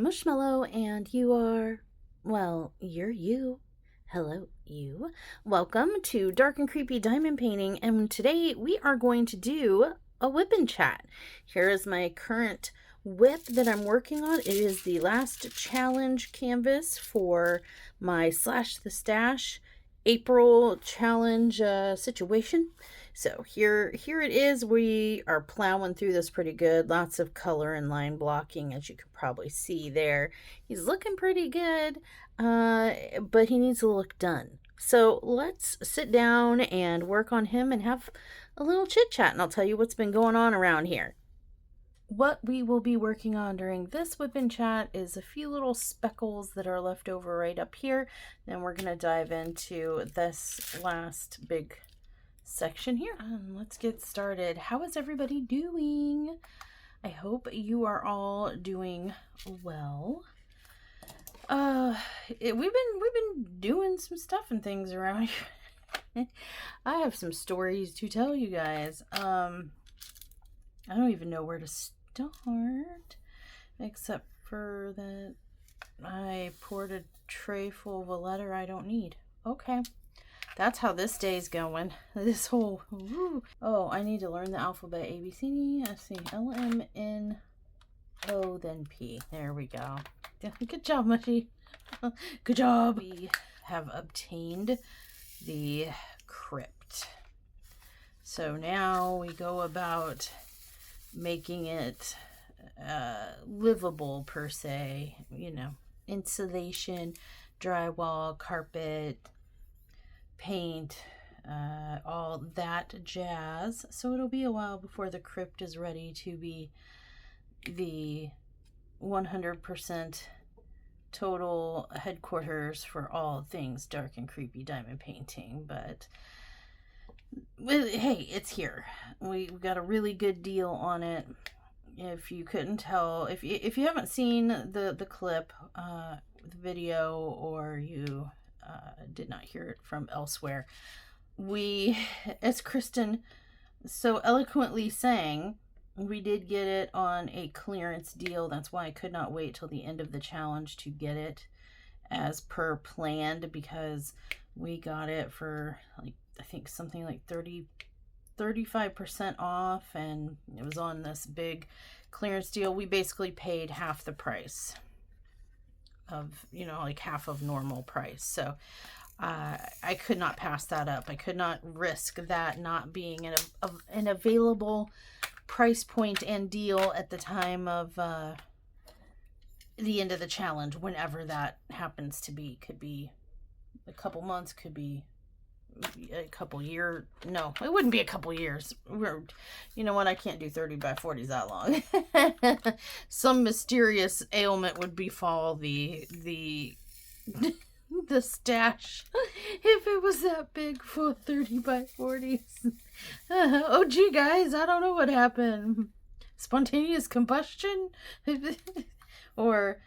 Mushmallow, and you are, well, you're you. Hello, you. Welcome to Dark and Creepy Diamond Painting, and today we are going to do a whip and chat. Here is my current whip that I'm working on. It is the last challenge canvas for my Slash the Stash April challenge situation. So here it is. We are plowing through this pretty good. Lots of color and line blocking, as you can probably see there. He's looking pretty good, but he needs to look done. So let's sit down and work on him and have a little chit chat, and I'll tell you what's been going on around here. What we will be working on during this whip and chat is a few little speckles that are left over right up here. Then we're going to dive into this last big section here. Let's get started. How is everybody doing? I hope you are all doing well. We've been doing some stuff and things around here. I have some stories to tell you guys. I don't even know where to start, except for that I poured a tray full of a letter I don't need. Okay. That's how this day's going. This whole... Woo. Oh, I need to learn the alphabet. A, B, C, D, F, C, L, M, N, O, then P. There we go. Good job, Mushy. Good job. We have obtained the crypt. So now we go about making it livable, per se. You know, insulation, drywall, carpet, paint, all that jazz. So it'll be a while before the crypt is ready to be the 100% total headquarters for all things dark and creepy diamond painting. But hey, it's here. We got a really good deal on it. If you couldn't tell, if you haven't seen the clip, the video, or you did not hear it from elsewhere, we, as Kristen so eloquently sang, we did get it on a clearance deal. That's why I could not wait till the end of the challenge to get it as per planned, because we got it for, like, I think something like 35% off, and it was on this big clearance deal. We basically paid half the price of, you know, like half of normal price. So I could not pass that up. I could not risk that not being an available price point and deal at the time of the end of the challenge, whenever that happens to be. Could be a couple months, could be a couple years. No, it wouldn't be a couple years. You know what? I can't do 30 by 40s that long. Some mysterious ailment would befall the stash if it was that big for 30 by 40s. Oh gee, guys, I don't know what happened. Spontaneous combustion? Or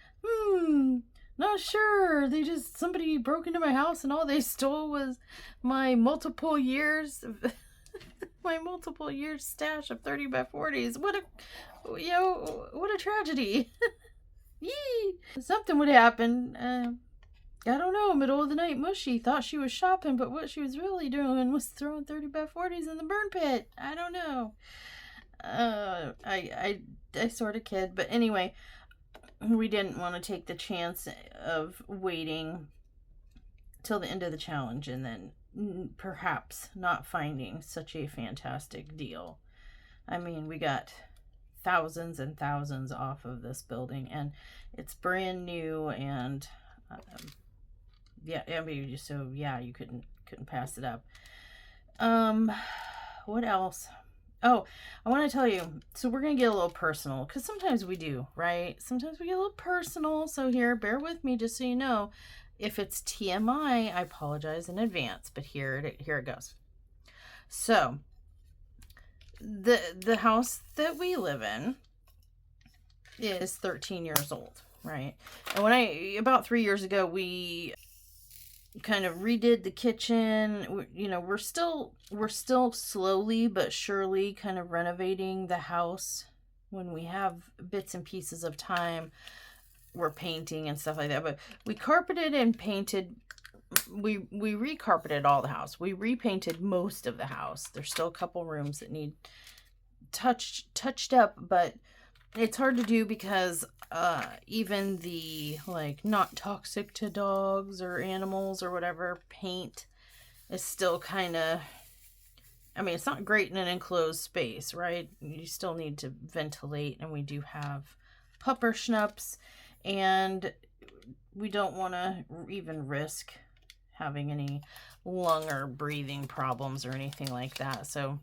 not sure. Somebody broke into my house and all they stole was my multiple years stash of 30 by 40s. What a tragedy. Yee! Something would happen. I don't know, middle of the night, Mushy thought she was shopping, but what she was really doing was throwing 30 by 40s in the burn pit. I don't know. I sort of kid, but anyway, we didn't want to take the chance of waiting till the end of the challenge and then perhaps not finding such a fantastic deal. I mean, we got thousands and thousands off of this building, and it's brand new, and you couldn't pass it up. What else? Oh, I want to tell you, so we're going to get a little personal, because sometimes we do, right? Sometimes we get a little personal, so here, bear with me, just so you know. If it's TMI, I apologize in advance, but here it goes. So, the house that we live in is 13 years old, right? And about 3 years ago, we kind of redid the kitchen. You know, we're still slowly but surely kind of renovating the house when we have bits and pieces of time. we're painting and stuff like that. But we carpeted and painted. We recarpeted all the house. We repainted most of the house. There's still a couple rooms that need touched up, but it's hard to do because even the like not toxic to dogs or animals or whatever paint is still kind of, I mean, it's not great in an enclosed space, right? You still need to ventilate, and we do have pupper schnups, and we don't want to even risk having any lung or breathing problems or anything like that. So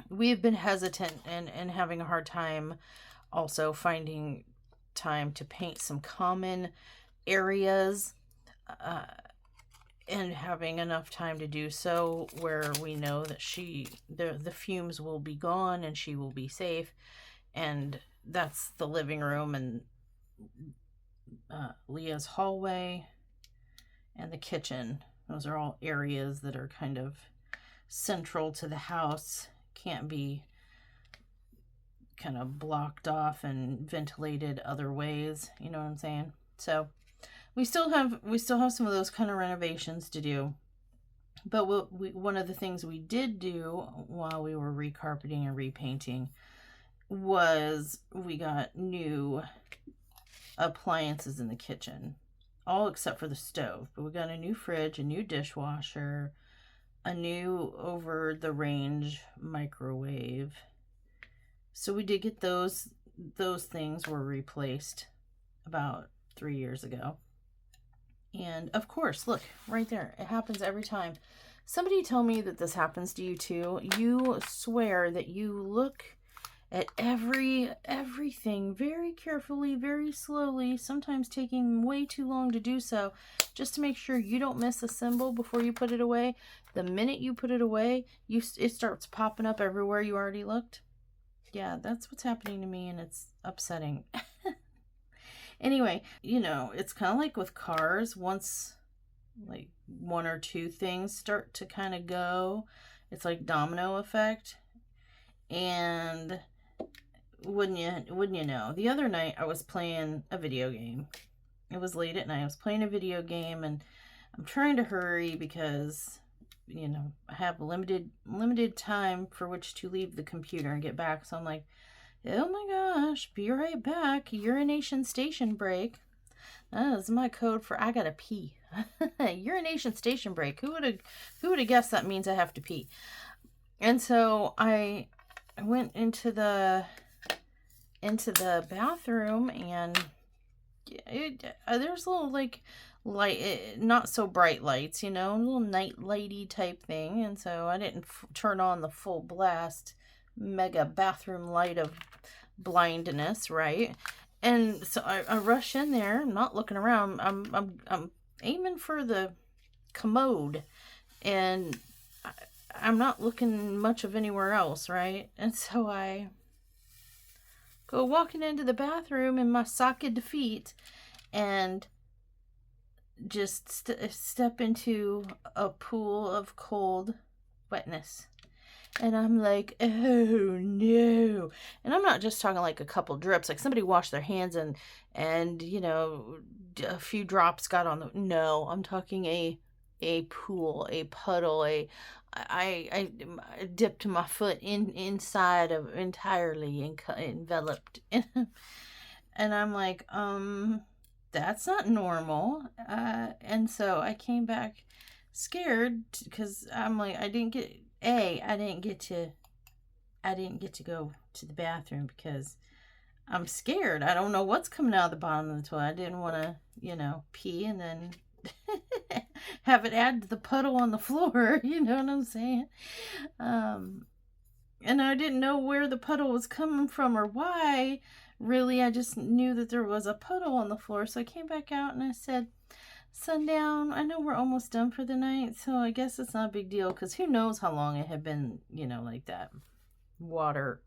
we've been hesitant and having a hard time also finding time to paint some common areas and having enough time to do so where we know that the fumes will be gone and she will be safe. And that's the living room and Leah's hallway and the kitchen. Those are all areas that are kind of central to the house. Can't be kind of blocked off and ventilated other ways, you know what I'm saying? So we still have some of those kind of renovations to do. But one of the things we did do while we were recarpeting and repainting was we got new appliances in the kitchen, all except for the stove. But we got a new fridge, a new dishwasher, a new over-the-range microwave. So we did get those things were replaced about 3 years ago. And of course, look, right there. It happens every time. Somebody tell me that this happens to you too. You swear that you look at everything very carefully, very slowly, sometimes taking way too long to do so, just to make sure you don't miss a symbol before you put it away. The minute you put it away, it starts popping up everywhere you already looked. Yeah, that's what's happening to me, and it's upsetting. Anyway, it's kind of like with cars. Once like one or two things start to kind of go, it's like domino effect. And wouldn't you know, the other night I was playing a video game. It was late at night. I was playing a video game, and I'm trying to hurry because I have limited time for which to leave the computer and get back. So I'm like, oh my gosh, be right back. Urination station break. That is my code for I gotta pee. Urination station break. Who would have guessed that means I have to pee? And so I went into the bathroom, and there's little like light, not so bright lights, a little night lighty type thing. And so I didn't turn on the full blast mega bathroom light of blindness, right? And so I rush in there. I'm not looking around. I'm aiming for the commode, and I'm not looking much of anywhere else, right? And so I go walking into the bathroom in my socked feet and just step into a pool of cold wetness. And I'm like, oh no. And I'm not just talking like a couple drips, like somebody washed their hands and a few drops got on the, no, I'm talking a pool, a puddle, I dipped my foot inside of entirely enveloped. And I'm like, that's not normal. And so I came back scared because I'm like, I didn't get to go to the bathroom because I'm scared. I don't know what's coming out of the bottom of the toilet. I didn't want to, pee and then have it add to the puddle on the floor. You know what I'm saying? And I didn't know where the puddle was coming from or why. Really, I just knew that there was a puddle on the floor. So I came back out and I said, sundown, I know we're almost done for the night, so I guess it's not a big deal, because who knows how long it had been, like that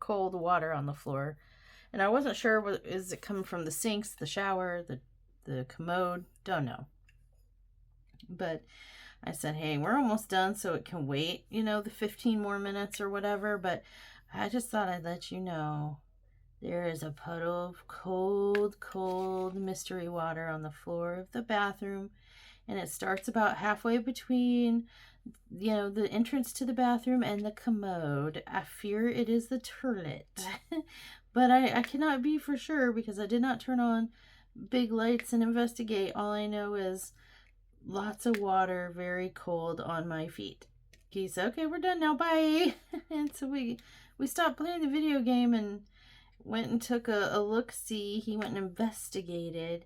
cold water on the floor. And I wasn't sure, is it coming from the sinks, the shower, the commode? Don't know. But I said, hey, we're almost done, so it can wait, the 15 more minutes or whatever. But I just thought I'd let you know there is a puddle of cold, cold mystery water on the floor of the bathroom. And it starts about halfway between, the entrance to the bathroom and the commode. I fear it is the toilet. But I cannot be for sure because I did not turn on big lights and investigate. All I know is lots of water, very cold on my feet. He said, okay, we're done now, bye. And so we stopped playing the video game and went and took a look-see. He went and investigated,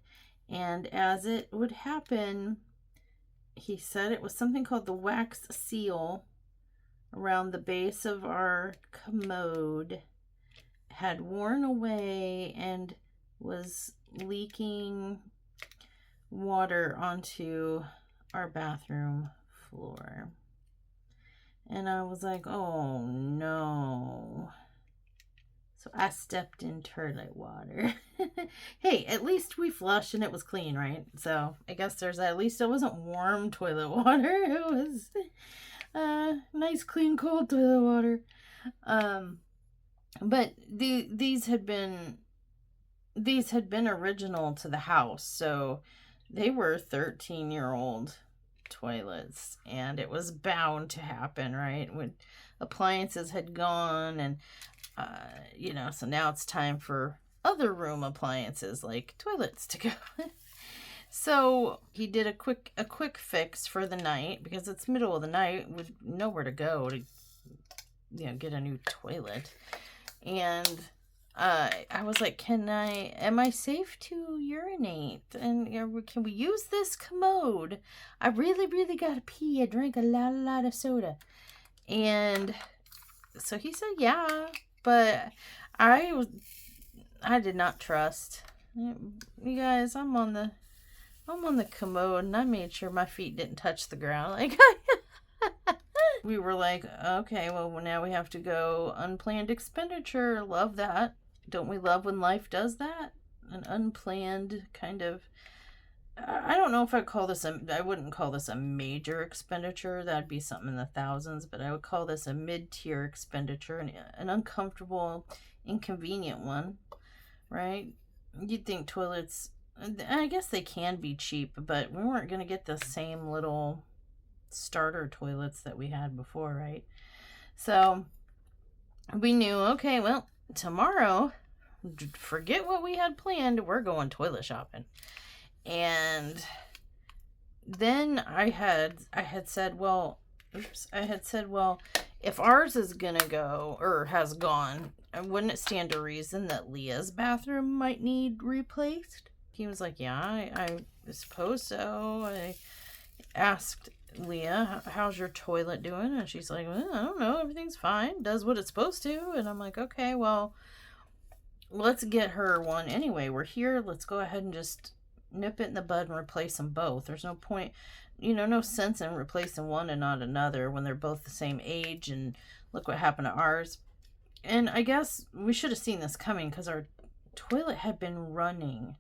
and as it would happen, he said it was something called the wax seal around the base of our commode had worn away and was leaking water onto our bathroom floor. And I was like, oh no. So I stepped in toilet water. Hey, at least we flushed and it was clean, right? So I guess there's at least it wasn't warm toilet water. It was nice, clean, cold toilet water. But these had been original to the house, so they were 13-year-old toilets, and it was bound to happen, right? When appliances had gone, and so now it's time for other room appliances like toilets to go. So he did a quick fix for the night because it's middle of the night with nowhere to go to get a new toilet. And I was like, am I safe to urinate? And can we use this commode? I really, really gotta pee. I drank a lot of soda. And so he said, yeah, but I did not trust. You guys, I'm on the commode, and I made sure my feet didn't touch the ground. Like, we were like, okay, well, now we have to go unplanned expenditure. Love that. Don't we love when life does that? An unplanned kind of, I don't know if I wouldn't call this a major expenditure. That'd be something in the thousands, but I would call this a mid-tier expenditure, an uncomfortable, inconvenient one, right? You'd think toilets, I guess they can be cheap, but we weren't going to get the same little starter toilets that we had before, right? So we knew, okay, well, tomorrow, forget what we had planned, we're going toilet shopping. And then I had said, well, if ours is gonna go or has gone, wouldn't it stand to reason that Leah's bathroom might need replaced? He was like, yeah, I suppose so. I asked Leah, how's your toilet doing? And she's like, well, I don't know, everything's fine, does what it's supposed to. And I'm like, okay, well, let's get her one anyway. We're here, let's go ahead and just nip it in the bud and replace them both. There's no point, no sense in replacing one and not another when they're both the same age, and look what happened to ours. And I guess we should have seen this coming because our toilet had been running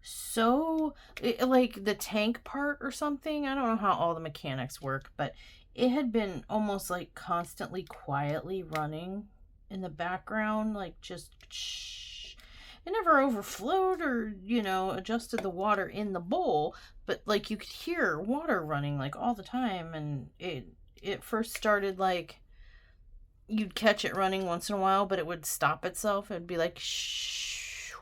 so, like the tank part or something. I don't know how all the mechanics work, but it had been almost like constantly quietly running in the background, like just shh. It never overflowed or adjusted the water in the bowl, but like you could hear water running like all the time. And it first started like you'd catch it running once in a while, but it would stop itself. It'd be like shh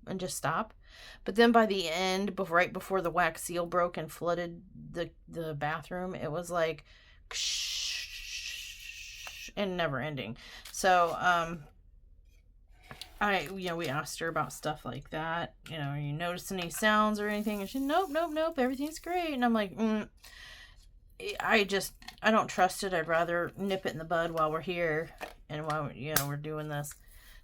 and just stop. But then by the end, right before the wax seal broke and flooded the bathroom, it was like shh and never ending. So we asked her about stuff like that. Are you noticing any sounds or anything? And she said, nope, everything's great. And I'm like, I don't trust it. I'd rather nip it in the bud while we're here and while we're doing this.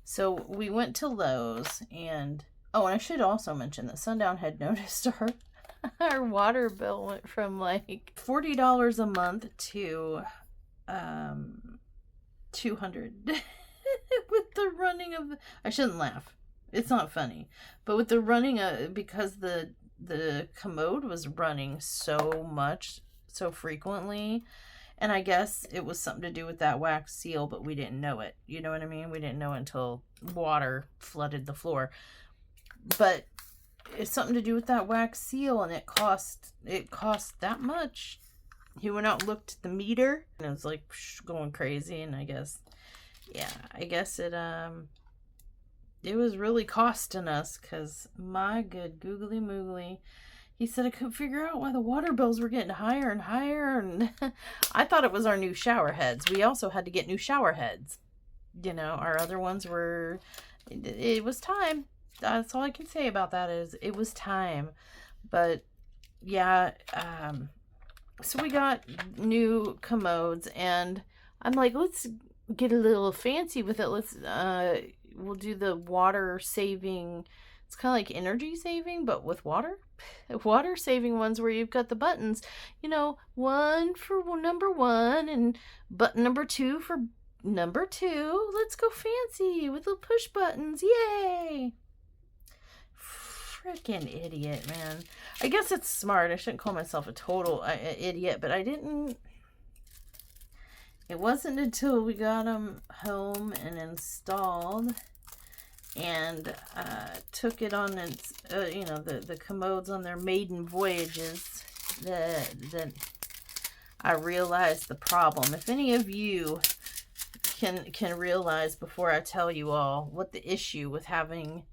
So we went to Lowe's, and I should also mention that Sundown had noticed our water bill went from like $40 a month to $200 with the running of I shouldn't laugh. It's not funny. But with the running because the commode was running so much, so frequently, And I guess it was something to do with that wax seal, but we didn't know it. You know what I mean? We didn't know it until water flooded the floor. But it's something to do with that wax seal, and it cost that much. He went out and looked at the meter, and it was like going crazy. And I guess it was really costing us, because my good googly moogly. He said I couldn't figure out why the water bills were getting higher and higher. And I thought it was our new shower heads. We also had to get new shower heads. You know, our other ones were, it was time. That's all I can say about that is it was time. But yeah, so we got new commodes, and I'm like, let's get a little fancy with it. We'll do the water saving. It's kind of like energy saving, but with water. Water saving ones where you've got the buttons, you know, one for number one and button number two for number two. Let's go fancy with the push buttons. Yay! Freaking idiot, man. I guess it's smart. I shouldn't call myself a total idiot, but it wasn't until we got them home and installed and took it on its, the commodes on their maiden voyages that I realized the problem. If any of you can realize before I tell you all what the issue with having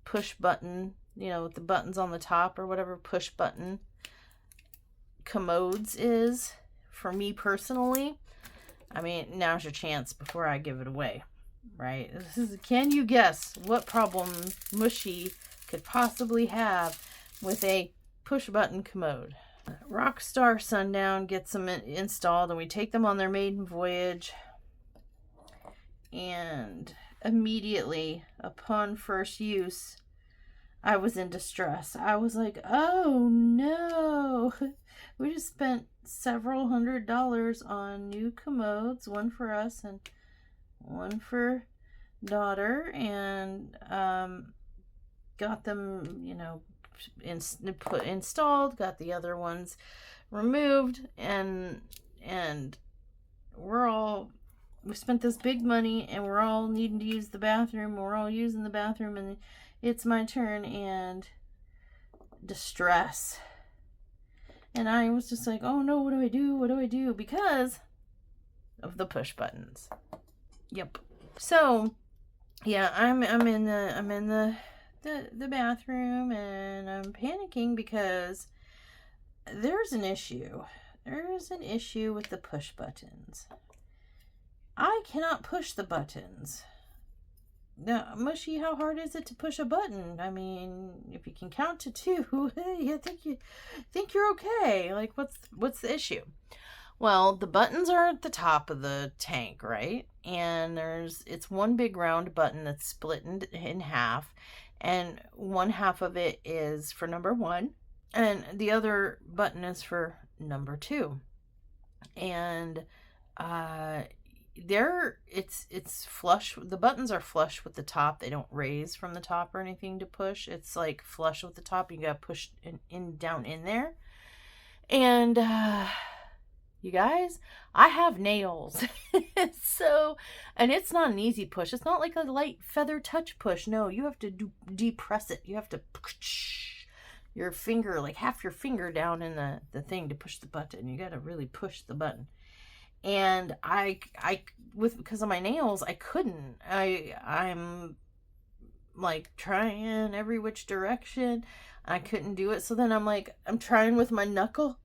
push button, with the buttons on the top or whatever, push button commodes is, for me personally, I mean, now's your chance before I give it away. Right? Can you guess what problem Mushy could possibly have with a push button commode? Rockstar Sundown gets them installed, and we take them on their maiden voyage. And immediately upon first use, I was in distress. I was like, oh no, we just spent several $100s on new commodes, one for us and one for daughter, and got them, installed, got the other ones removed, and we spent this big money, and we're all needing to use the bathroom. We're all using the bathroom, and it's my turn, and distress. And I was just like, oh no, what do I do? What do I do? Because of the push buttons. Yep. So, yeah, I'm in the bathroom, and I'm panicking because there's an issue. There's an issue with the push buttons. I cannot push the buttons. Now, Mushy, how hard is it to push a button? I mean, if you can count to two, I think you're okay. Like, what's the issue? Well, the buttons are at the top of the tank, right? And it's one big round button that's split in half, and one half of it is for number one, and the other button is for number two. And it's flush. The buttons are flush with the top. They don't raise from the top or anything to push. It's like flush with the top. You gotta push down in there. And you guys, I have nails. And it's not an easy push. It's not like a light feather touch push. No, you have to depress it. You have to your finger, like half your finger down in the thing to push the button. You got to really push the button. And because of my nails, I couldn't. I'm like trying every which direction. I couldn't do it. So then I'm like, I'm trying with my knuckle.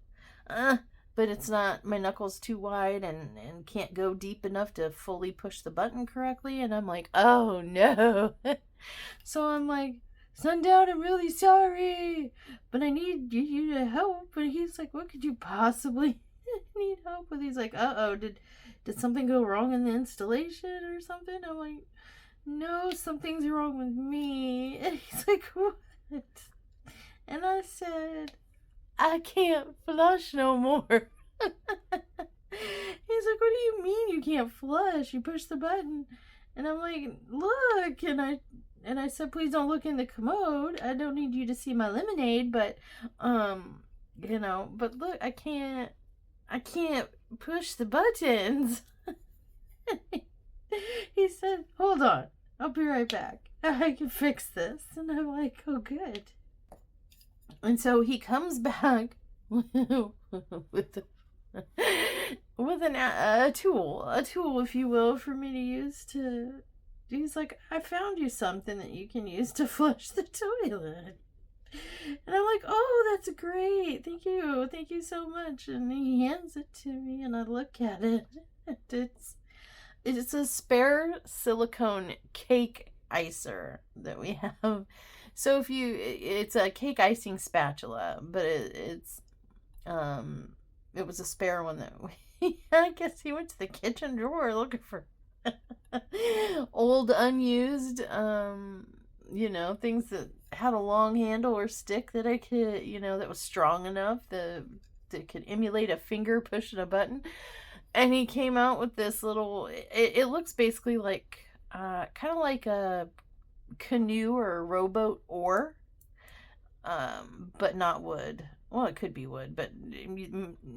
But it's not, my knuckle's too wide and can't go deep enough to fully push the button correctly. And I'm like, oh no. So I'm like, Sundown, I'm really sorry, but I need you to help. And he's like, what could you possibly need help with? He's like, uh-oh, did something go wrong in the installation or something? I'm like, no, something's wrong with me. And he's like, what? And I said, I can't flush no more. He's like, what do you mean you can't flush? You push the button. And I'm like, look. And I said, please don't look in the commode. I don't need you to see my lemonade, but but look, I can't I can't push the buttons. He said, hold on, I'll be right back. I can fix this. And I'm like, oh, good. And so he comes back with a tool, if you will, for me to use to. He's like, I found you something that you can use to flush the toilet. And I'm like, oh, that's great. Thank you so much. And he hands it to me, and I look at it. It's a spare silicone cake icer that we have. So it's a cake icing spatula, but it was a spare one that I guess he went to the kitchen drawer looking for old unused, things that had a long handle or stick that I could, that was strong enough that could emulate a finger pushing a button. And he came out with this little, it looks basically like, kind of like a canoe or a rowboat oar, but not wood. Well, it could be wood, but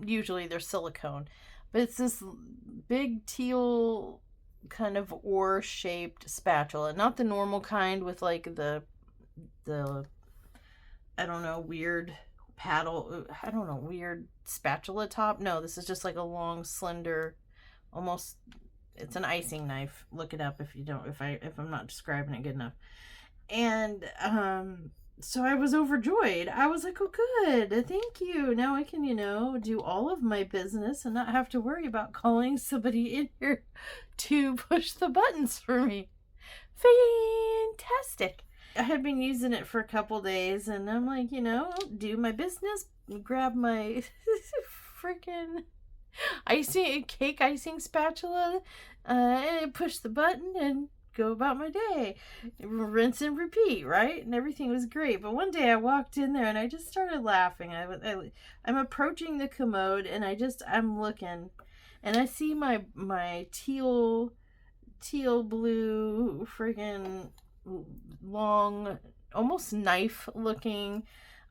usually they're silicone. But it's this big teal kind of oar shaped spatula, not the normal kind with like the I don't know, weird paddle, I don't know, weird spatula top. No, this is just like a long, slender, almost, it's an icing knife. Look it up if I'm not describing it good enough. And so I was overjoyed. I was like, oh, good, thank you. Now I can, do all of my business and not have to worry about calling somebody in here to push the buttons for me. Fantastic. I had been using it for a couple days, and I'm like, do my business, grab my freaking cake icing spatula, and push the button and go about my day. Rinse and repeat, right? And everything was great. But one day I walked in there and I just started laughing. I'm approaching the commode, and I'm looking, and I see my teal blue friggin' long, almost knife looking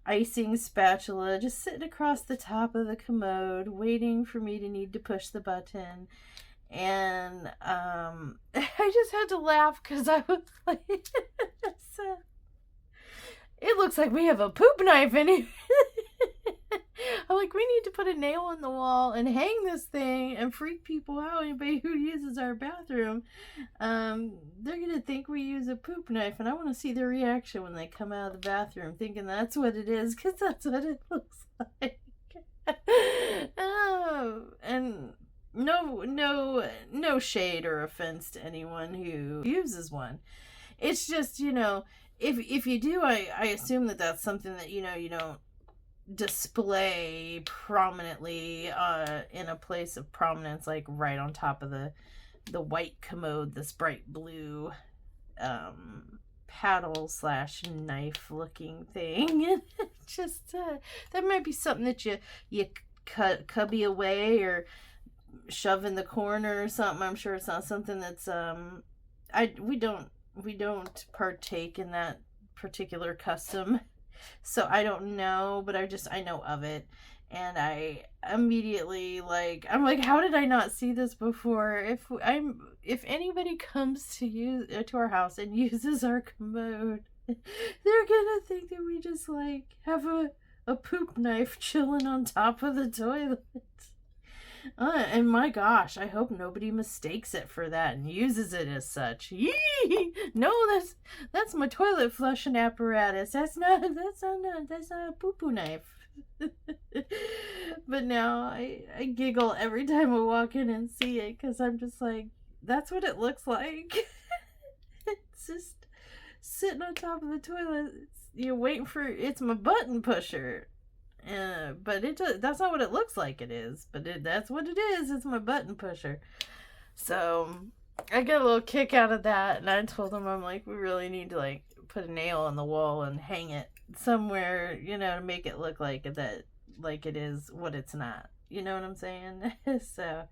icing spatula just sitting across the top of the commode, waiting for me to need to push the button. And I just had to laugh because I was like, it looks like we have a poop knife in here. I'm like, we need to put a nail on the wall and hang this thing and freak people out. Anybody who uses our bathroom, they're gonna think we use a poop knife, and I want to see their reaction when they come out of the bathroom thinking that's what it is, because that's what it looks like. Oh, and no shade or offense to anyone who uses one. It's just, if you do, I assume that something that you don't display prominently in a place of prominence, like right on top of the white commode, this bright blue paddle / knife looking thing. Just that might be something that you cut cubby away or shove in the corner or something. I'm sure it's not something that's we don't partake in that particular custom. So I don't know, but I know of it, and I immediately I'm like, how did I not see this before? If anybody comes to our house and uses our commode, they're gonna think that we just have a poop knife chilling on top of the toilet. And my gosh, I hope nobody mistakes it for that and uses it as such. Yee! No, that's my toilet flushing apparatus. That's not a poo-poo knife. But now I giggle every time I walk in and see it, because I'm just like, that's what it looks like. It's just sitting on top of the toilet. You're waiting for it's my button pusher. But that's not what it looks like it is. But that's what it is. It's my button pusher. So I get a little kick out of that. And I told him, I'm like, we really need to put a nail on the wall and hang it somewhere, to make it look like that, like it is what it's not. You know what I'm saying? So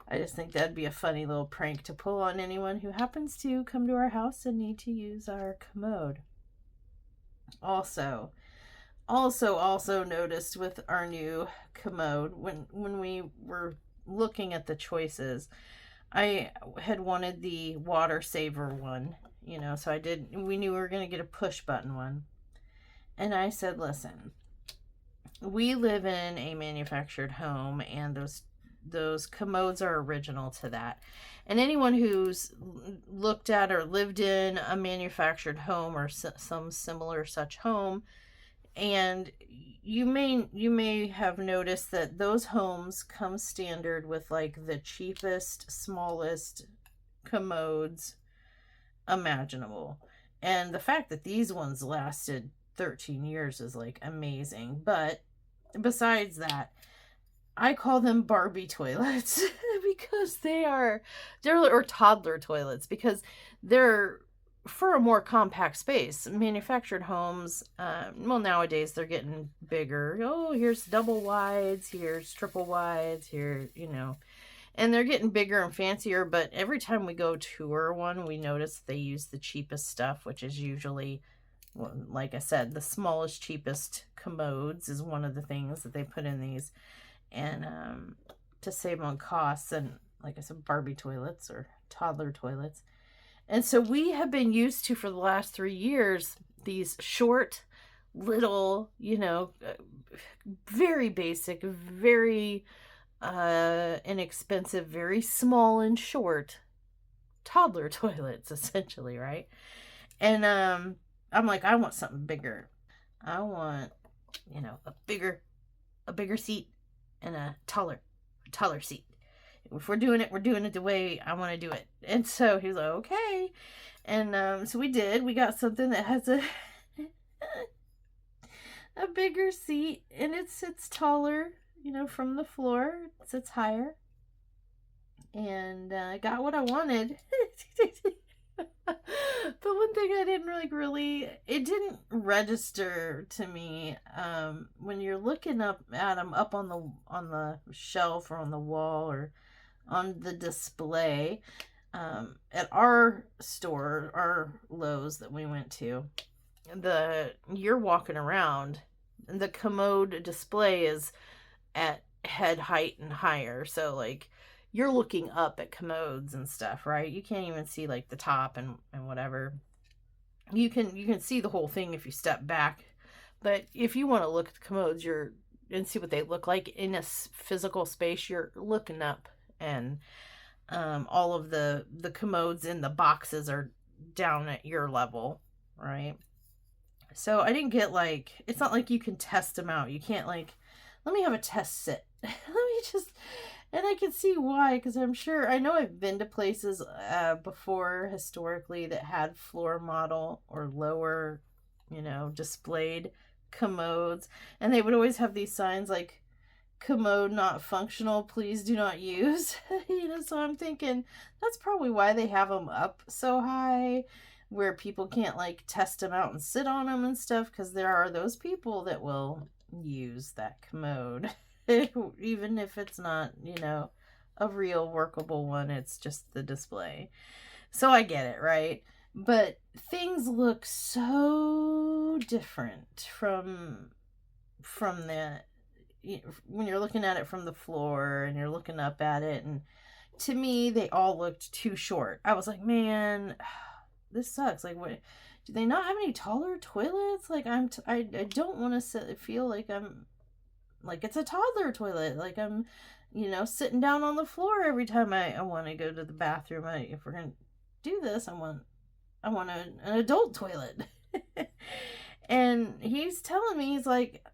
I just think that'd be a funny little prank to pull on anyone who happens to come to our house and need to use our commode. Also, also noticed with our new commode, when we were looking at the choices, I had wanted the water saver one, so we knew we were going to get a push button one. And I said, listen, we live in a manufactured home, and those commodes are original to that. And anyone who's looked at or lived in a manufactured home or some similar such home, and you may have noticed that those homes come standard with like the cheapest, smallest commodes imaginable. And the fact that these ones lasted 13 years is like amazing. But besides that, I call them Barbie toilets because they're or toddler toilets because they're for a more compact space. Manufactured homes, well, nowadays they're getting bigger. Oh, here's double wides, here's triple wides, here, and they're getting bigger and fancier. But every time we go tour one, we notice they use the cheapest stuff, which is usually, well, like I said, the smallest, cheapest commodes is one of the things that they put in these. And to save on costs, and like I said, Barbie toilets or toddler toilets. And so we have been used to, for the last 3 years, these short, little, very basic, very inexpensive, very small and short toddler toilets, essentially, right? And I'm like, I want something bigger. I want, a bigger seat and a taller seat. If we're doing it the way I want to do it. And so he was like, okay. And so we did. We got something that has a a bigger seat, and it sits taller, from the floor. It sits higher. And I got what I wanted. But one thing I didn't it didn't register to me when you're looking up at them up on the shelf or on the wall or on the display at our store, our Lowe's that we went to. You're walking around, and the commode display is at head height and higher, so like you're looking up at commodes and stuff, right? You can't even see like the top and whatever. You can see the whole thing if you step back, but if you want to look at the commodes and see what they look like in a physical space, you're looking up, and all of the commodes in the boxes are down at your level, right? So I didn't get it's not like you can test them out. You can't let me have a test sit. Let me just, and I can see why, because I know I've been to places before historically that had floor model or lower, displayed commodes, and they would always have these signs like commode not functional, please do not use. So I'm thinking that's probably why they have them up so high where people can't test them out and sit on them and stuff, because there are those people that will use that commode even if it's not a real workable one. It's just the display. So I get it, right? But things look so different from the when you're looking at it from the floor and you're looking up at it, and to me they all looked too short. I was like, man, this sucks. What, do they not have any taller toilets? I don't want to feel like I'm it's a toddler toilet, I'm sitting down on the floor every time I want to go to the bathroom. If we're gonna do this, I want an adult toilet. And he's telling me, he's like,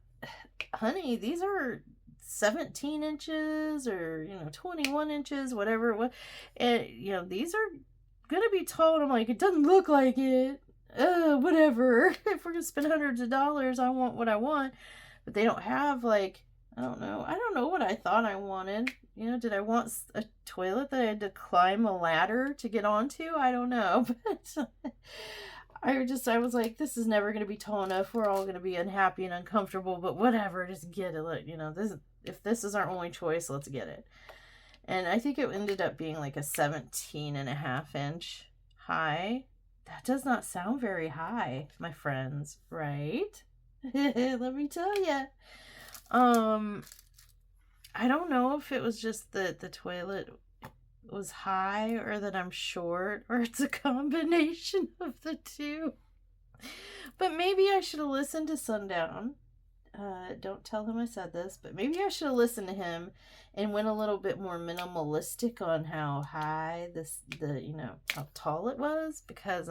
honey, these are 17 inches or 21 inches, whatever. And these are gonna be tall. And I'm like, it doesn't look like it. Whatever. If we're gonna spend hundreds of dollars, I want what I want. But they don't have I don't know what I thought I wanted. Did I want a toilet that I had to climb a ladder to get onto? I don't know. But I was like, this is never going to be tall enough. We're all going to be unhappy and uncomfortable, but whatever, just get it. If this is our only choice, let's get it. And I think it ended up being a 17.5-inch high. That does not sound very high, my friends, right? Let me tell you. Um, I don't know if it was just that the toilet was high or that I'm short or it's a combination of the two. But maybe I should have listened to Sundown. Don't tell him I said this, but maybe I should have listened to him and went a little bit more minimalistic on how high how tall it was, because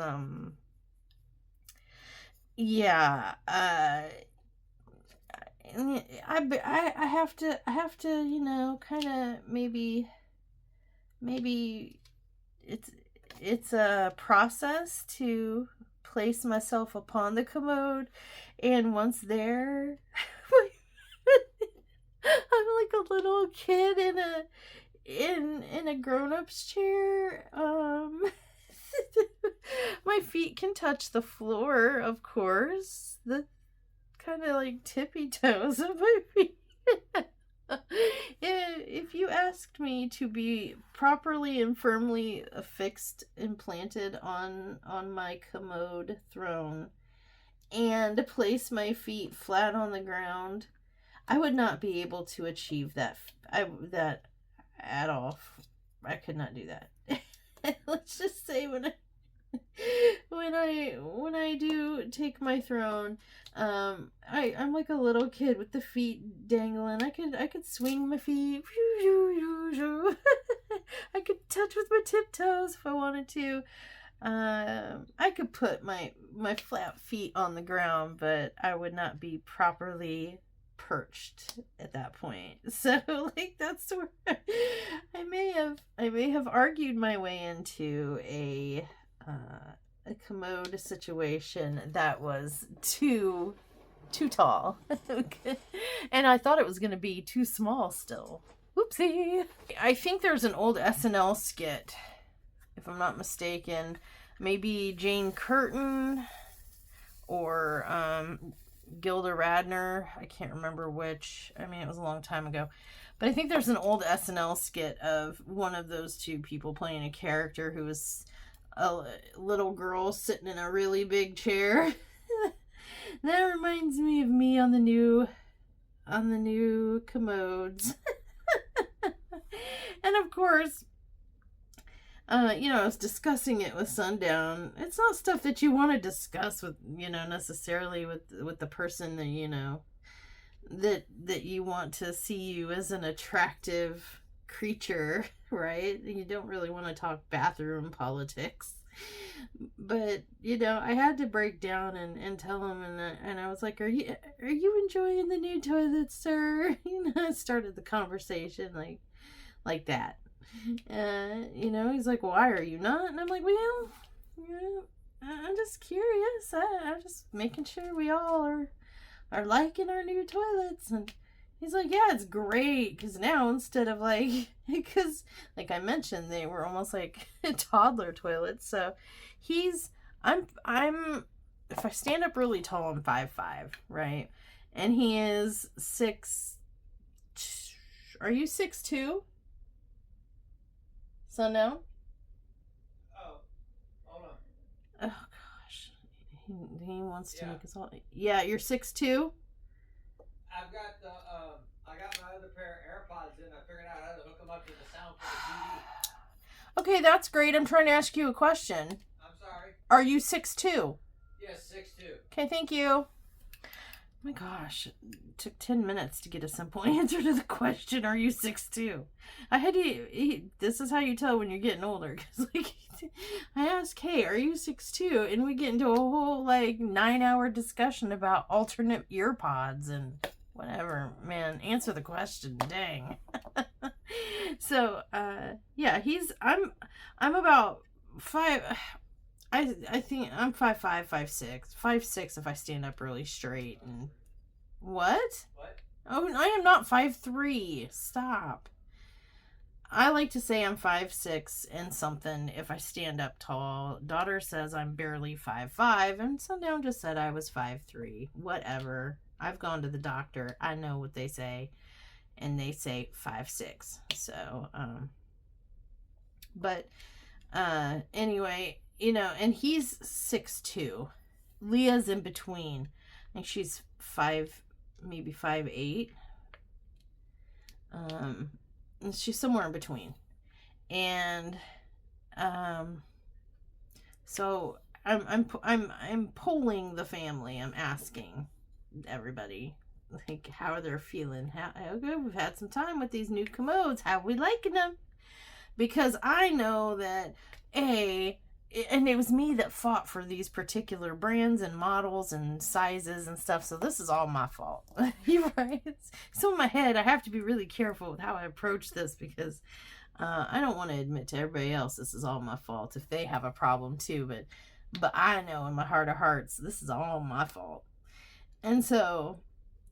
yeah, I have to kind of maybe it's a process to place myself upon the commode, and once there, I'm like a little kid in a grown-up's chair. My feet can touch the floor, of course. The kind of like tippy toes of my feet. If you asked me to be properly and firmly affixed and planted on my commode throne and place my feet flat on the ground, I would not be able to achieve that at all. I could not do that. Let's just say when I do take my throne, I'm like a little kid with the feet dangling. I could swing my feet. I could touch with my tiptoes if I wanted to. I could put my flat feet on the ground, but I would not be properly perched at that point. So like that's where I may have argued my way into a commode situation that was too tall. And I thought it was going to be too small still. Whoopsie. I think there's an old SNL skit, if I'm not mistaken, maybe Jane Curtin or Gilda Radner. I can't remember which. I mean, it was a long time ago. But I think there's an old SNL skit of one of those two people playing a character who was a little girl sitting in a really big chair. That reminds me of me on the new commodes. And of course, I was discussing it with Sundown. It's not stuff that you want to discuss with, necessarily with the person that that you want to see you as an attractive creature, right? You don't really want to talk bathroom politics. But I had to break down and tell him, and I was like, are you enjoying the new toilet, sir? I started the conversation like that. He's like, why are you not? And I'm like, well, I'm just curious. I'm just making sure we all are liking our new toilets. And he's like, yeah, it's great, because now instead of because like I mentioned, they were almost like toddler toilets. So I'm if I stand up really tall, I'm 5'5", right? And he is 6. Are you 6'2"? So no? Oh, hold on. Oh gosh, he wants to make us all. Yeah, you're 6'2". I've got I got my other pair of AirPods in. I figured out how to hook them up to the sound for the TV. Okay, that's great. I'm trying to ask you a question. I'm sorry. Are you 6'2"? Yes, 6'2". Okay, thank you. Oh my gosh, it took 10 minutes to get a simple answer to the question, are you 6'2"? I had to, this is how you tell when you're getting older, because I ask, hey, are you 6'2"? And we get into a whole 9-hour discussion about alternate ear pods and whatever. Man, answer the question, dang. So, yeah, I'm about 5, I think I'm 5'5", 5'6", 5'6" if I stand up really straight. And what? What? Oh, I am not 5'3". Stop. I like to say I'm 5'6" and something if I stand up tall. Daughter says I'm barely 5'5", and Sundown just said I was 5'3". Whatever. I've gone to the doctor. I know what they say, and they say 5'6". So, but anyway. And he's 6'2". Leah's in between. I think she's maybe 5'8". She's somewhere in between. And so I'm polling the family. I'm asking everybody, like, how they're feeling. How good? We've had some time with these new commodes. How we liking them? Because I know that and it was me that fought for these particular brands and models and sizes and stuff. So this is all my fault. You're right. So in my head, I have to be really careful with how I approach this because I don't want to admit to everybody else this is all my fault if they have a problem too. But I know in my heart of hearts this is all my fault. And so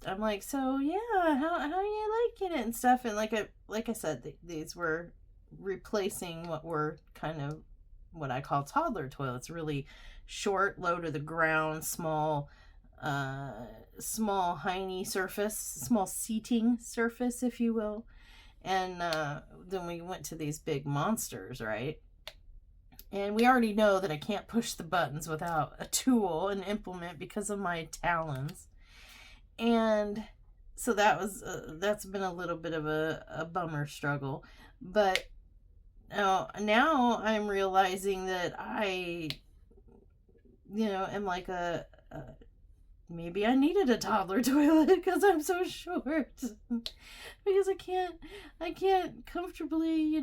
I'm like, so yeah, how you liking it and stuff. And like I said, these were replacing what were kind of what I call toddler toilets, really short, low to the ground, small hiney surface, small seating surface, if you will. And then we went to these big monsters, right? And we already know that I can't push the buttons without a tool, an implement, because of my talons. And so that's been a little bit of a bummer struggle. But now I'm realizing that I, am like maybe I needed a toddler toilet because I'm so short. Because I can't comfortably,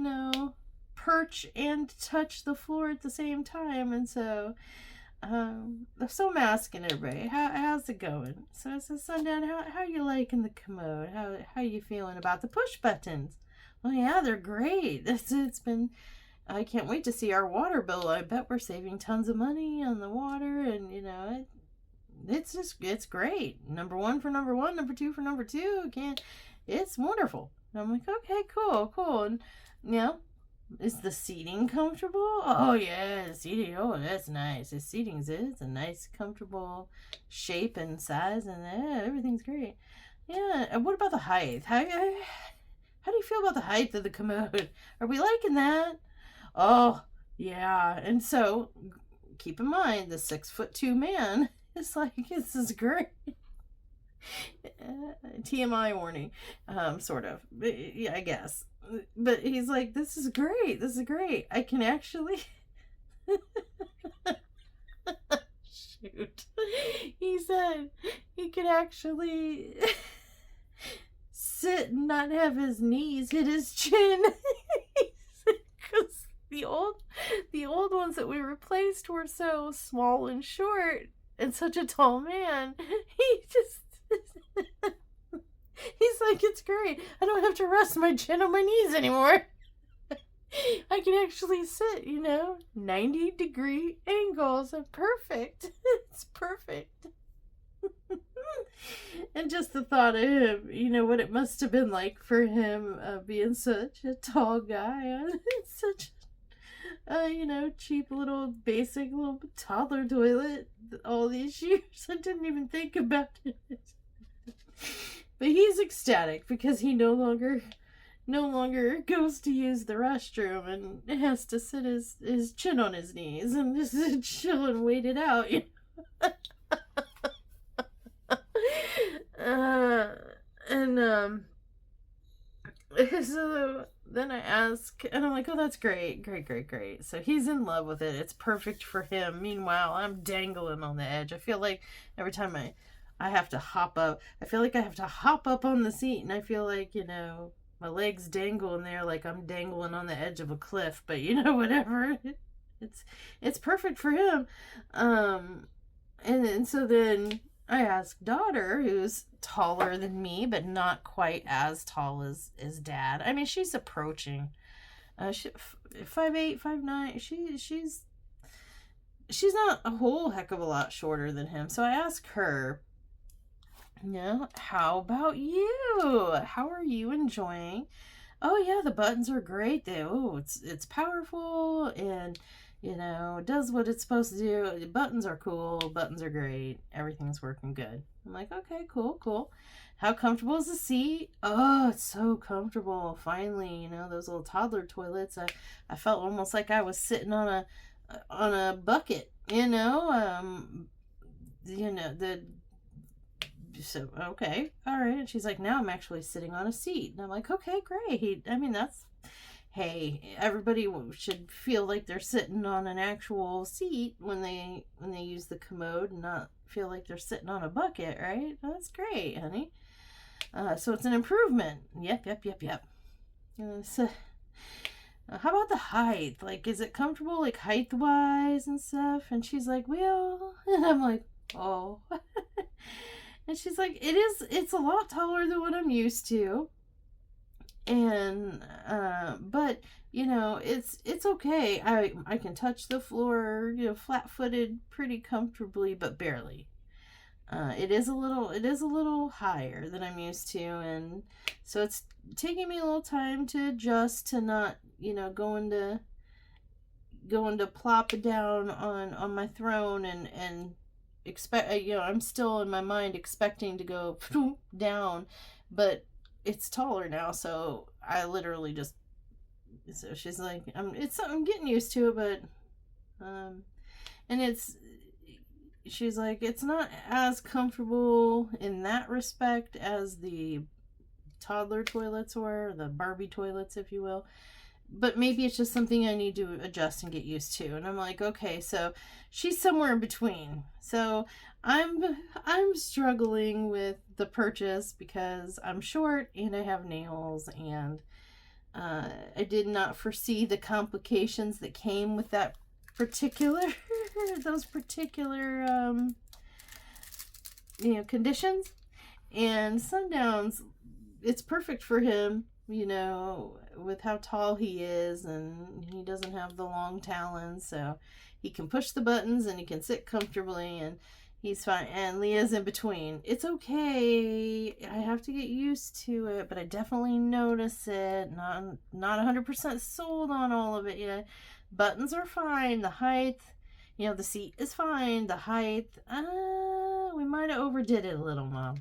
perch and touch the floor at the same time. And so I'm asking everybody, how's it going? So I said, Sundown, how you liking the commode? How you feeling about the push buttons? Well, yeah, they're great. It's been, I can't wait to see our water bill. I bet we're saving tons of money on the water, and it's great. Number one for number one, number two for number two. It's wonderful. And I'm like, okay, cool. And is the seating comfortable? Oh yeah, the seating. Oh, that's nice. The seating's it's a nice, comfortable shape and size, and everything's great. Yeah. And what about the height? How do you feel about the height of the commode? Are we liking that? Oh yeah. And so keep in mind the 6'2" man is like, this is great. TMI warning, sort of. Yeah, I guess. But he's like, this is great. I can actually. Shoot. He said he could actually sit and not have his knees hit his chin. Because the old ones that we replaced were so small and short and such a tall man. He just. He's like, it's great. I don't have to rest my chin on my knees anymore. I can actually sit, 90-degree angles. Perfect. It's perfect. And just the thought of him, what it must have been like for him being such a tall guy on such cheap little basic little toddler toilet all these years. I didn't even think about it. But he's ecstatic because he no longer goes to use the restroom and has to sit his chin on his knees and just chill and wait it out. So then I ask, and I'm like, oh, that's great. So he's in love with it. It's perfect for him. Meanwhile, I'm dangling on the edge. I feel like every time I have to hop up. I feel like I have to hop up on the seat, and I feel like, my legs dangle in there like I'm dangling on the edge of a cliff, but whatever. It's perfect for him. And so then I asked daughter, who's taller than me, but not quite as tall as dad. I mean, she's approaching 5'8", 5'9". She's not a whole heck of a lot shorter than him. So I asked her, how about you? How are you enjoying? Oh yeah, the buttons are great. It's powerful and does what it's supposed to do. The buttons are cool. Buttons are great. Everything's working good. I'm like, okay, cool. How comfortable is the seat? Oh, it's so comfortable. Finally, those little toddler toilets. I felt almost like I was sitting on a bucket. The So, okay, all right. And she's like, now I'm actually sitting on a seat. And I'm like, okay, great. I mean, hey, everybody should feel like they're sitting on an actual seat when they use the commode, and not feel like they're sitting on a bucket, right? That's great, honey. So it's an improvement. Yep. So, how about the height? Like, is it comfortable, like height wise and stuff? And she's like, well, and I'm like, oh. And she's like, it's a lot taller than what I'm used to. And but it's okay. I can touch the floor, flat-footed pretty comfortably, but barely. It is a little higher than I'm used to, and so it's taking me a little time to adjust to not, going to plop down on my throne and expect, I'm still in my mind expecting to go down, but it's taller now, so I literally just, so she's like, I'm getting used to it, but and she's like, it's not as comfortable in that respect as the toddler toilets were, the Barbie toilets, if you will. But maybe it's just something I need to adjust and get used to. And I'm like, okay, so she's somewhere in between. So I'm struggling with the purchase because I'm short and I have nails, and I did not foresee the complications that came with that particular those particular conditions. And Sundown's, it's perfect for him, with how tall he is, and he doesn't have the long talons, so he can push the buttons and he can sit comfortably, and he's fine. And Leah's in between. It's okay. I have to get used to it, but I definitely notice it. Not 100% sold on all of it yet. Buttons are fine. The height, the seat is fine. The height, we might have overdid it a little, Mom.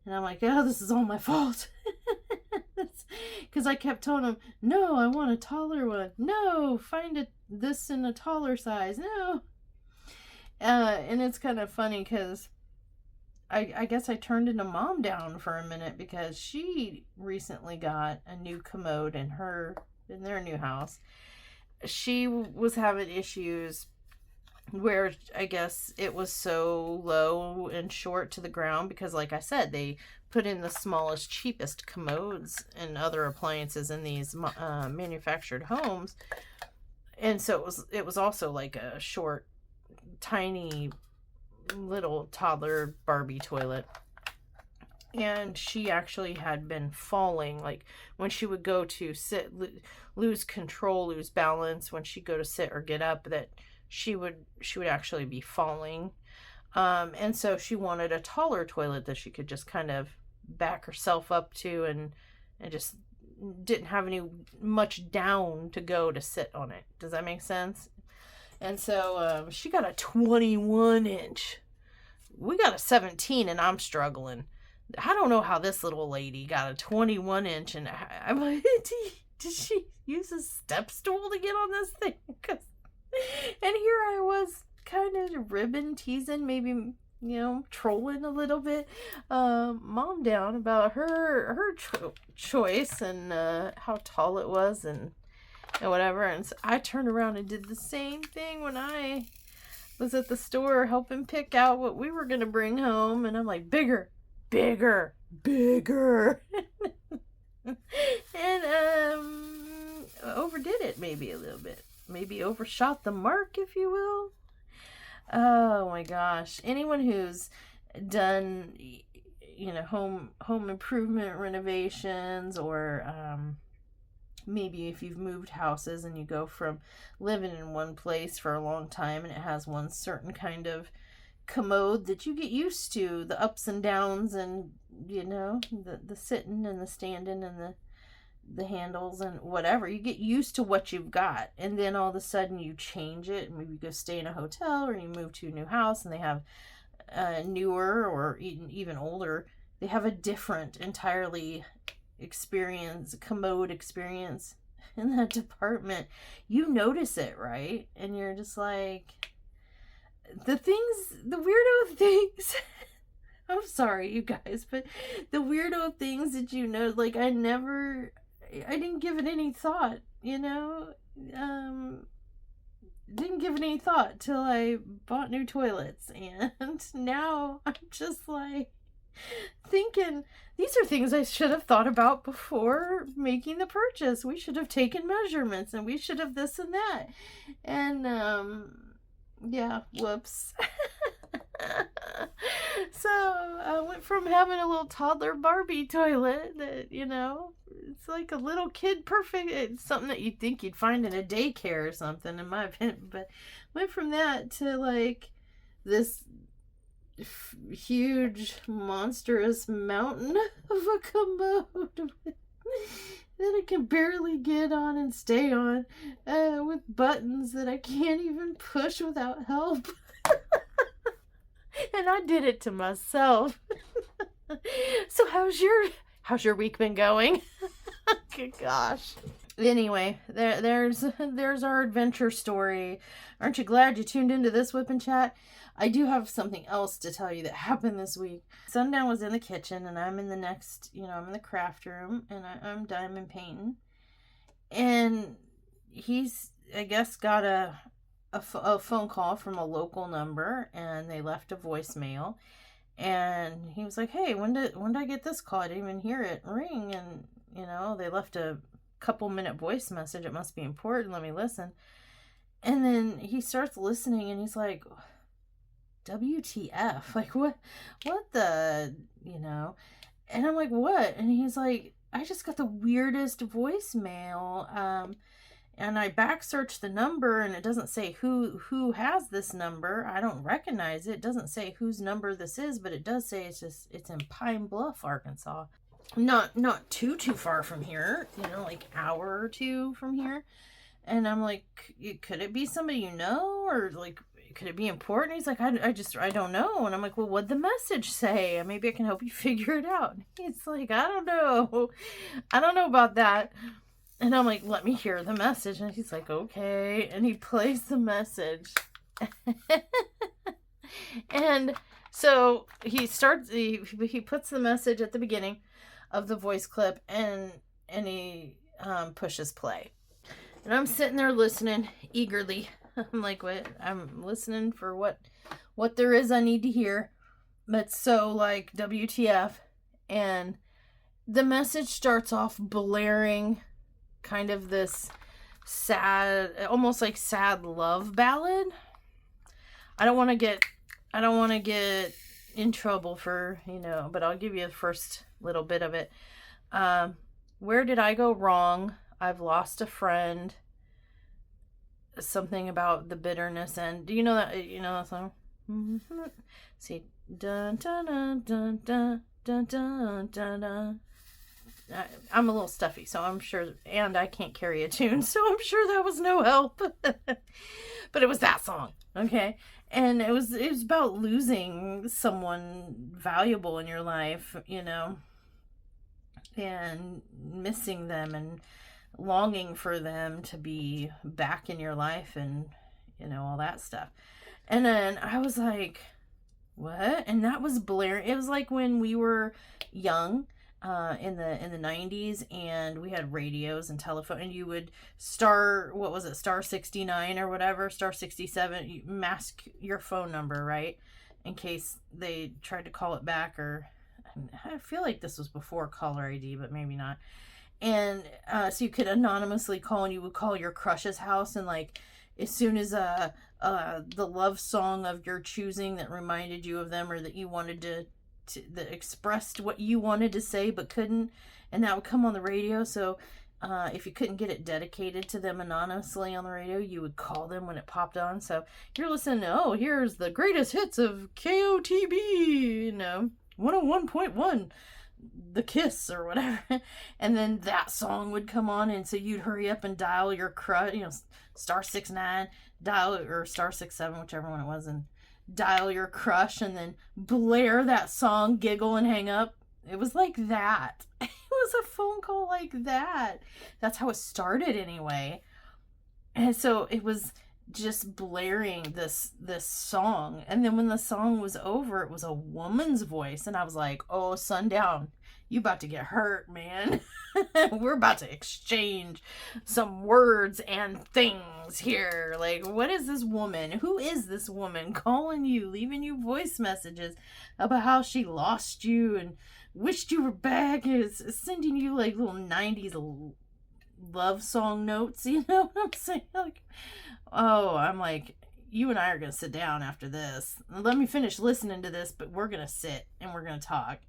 And I'm like, oh, this is all my fault. Because I kept telling him, no, I want a taller one. No, find this in a taller size. No. And it's kind of funny because I guess I turned into Mom down for a minute, because she recently got a new commode in their new house. She was having issues where I guess it was so low and short to the ground, because like I said, they put in the smallest, cheapest commodes and other appliances in these manufactured homes. And so it was also like a short, tiny little toddler Barbie toilet. And she actually had been falling, like when she would go to sit, lose control, lose balance when she'd go to sit or get up, that she would actually be falling. And so she wanted a taller toilet that she could just kind of back herself up to, and just didn't have much down to go to sit on it. Does that make sense? And so she got a 21 inch. We got a 17, and I'm struggling. I don't know how this little lady got a 21 inch, and I'm like, did she use a step stool to get on this thing? And here I was, kind of ribbon teasing, maybe, trolling a little bit Mom down about her choice, and how tall it was, and whatever. And so I turned around and did the same thing when I was at the store helping pick out what we were going to bring home. And I'm like, bigger. And overdid it maybe a little bit. Maybe overshot the mark, if you will. Oh my gosh. Anyone who's done, home improvement renovations, or maybe if you've moved houses and you go from living in one place for a long time and it has one certain kind of commode that you get used to, the ups and downs, and the sitting and the standing and the handles and whatever, you get used to what you've got, and then all of a sudden you change it, and maybe you go stay in a hotel, or you move to a new house and they have newer, or even older, they have a different entirely commode experience in that department. You notice it, right? And you're just like, the weirdo things I'm sorry, you guys, but the weirdo things that like I didn't give it any thought, Um, didn't give it any thought till I bought new toilets, and now I'm just like thinking these are things I should have thought about before making the purchase. We should have taken measurements, and we should have this and that. And yeah, whoops. So I went from having a little toddler Barbie toilet that, it's like a little kid perfect. It's something that you'd think you'd find in a daycare or something, in my opinion. But went from that to like this huge, monstrous mountain of a commode that I can barely get on and stay on, with buttons that I can't even push without help. And I did it to myself. So how's your week been going? Good gosh. Anyway, there's our adventure story. Aren't you glad you tuned into this whipping chat? I do have something else to tell you that happened this week. Sundown was in the kitchen, and I'm in the next, I'm in the craft room, and I'm diamond painting. And he's, I guess, got a phone call from a local number, and they left a voicemail. And he was like, "Hey, when did I get this call? I didn't even hear it ring." And they left a couple-minute voice message. It must be important. Let me listen. And then he starts listening, and he's like, "WTF? Like what the?" And I'm like, "What?" And he's like, "I just got the weirdest voicemail. And I back searched the number, and it doesn't say who has this number. I don't recognize it. It doesn't say whose number this is, but it does say it's in Pine Bluff, Arkansas. Not too far from here, like hour or two from here." And I'm like, "Could it be somebody you know, or like could it be important?" He's like, I don't know." And I'm like, "Well, what'd the message say? Maybe I can help you figure it out." And he's like, I don't know about that." And I'm like, "Let me hear the message." And he's like, "Okay." And he plays the message. And so he puts the message at the beginning of the voice clip, and he pushes play. And I'm sitting there listening eagerly. I'm like, "What?" I'm listening for what there is I need to hear. But so like WTF. And the message starts off blaring kind of this sad, almost like sad love ballad. I don't want to get in trouble for, but I'll give you the first little bit of it. Where did I go wrong? I've lost a friend. Something about the bitterness. And do you know that song? See, dun dun dun dun dun dun dun dun dun. I'm a little stuffy, so I'm sure, and I can't carry a tune, so I'm sure that was no help. But it was that song, okay? And it was about losing someone valuable in your life, and missing them and longing for them to be back in your life, and all that stuff. And then I was like, "What?" And that was blaring. It was like when we were young, in the 90s, and we had radios and telephone, and you would star 69 or whatever, star 67, you mask your phone number, right, in case they tried to call it back. Or I feel like this was before caller ID, but maybe not. And so you could anonymously call, and you would call your crush's house, and like as soon as the love song of your choosing that reminded you of them, or that you wanted that expressed what you wanted to say but couldn't, and that would come on the radio. So if you couldn't get it dedicated to them anonymously on the radio, you would call them when it popped on. So you're listening to, here's the greatest hits of KOTB, 101.1, The Kiss or whatever. And then that song would come on, and so you'd hurry up and dial your star 69, dial, or star 67, whichever one it was, and dial your crush, and then blare that song, giggle, and hang up. It was like that. It was a phone call like that. That's how it started anyway. And so it was just blaring this song. And then when the song was over, it was a woman's voice, and I was like, oh, sundown, you about to get hurt, man. We're about to exchange some words and things here. Like, what is this woman? Who is this woman calling you, leaving you voice messages about how she lost you and wished you were back, is sending you like little 90s love song notes, you know what I'm saying? Like, oh, I'm like, you and I are gonna sit down after this. Let me finish listening to this, but we're gonna sit and we're gonna talk.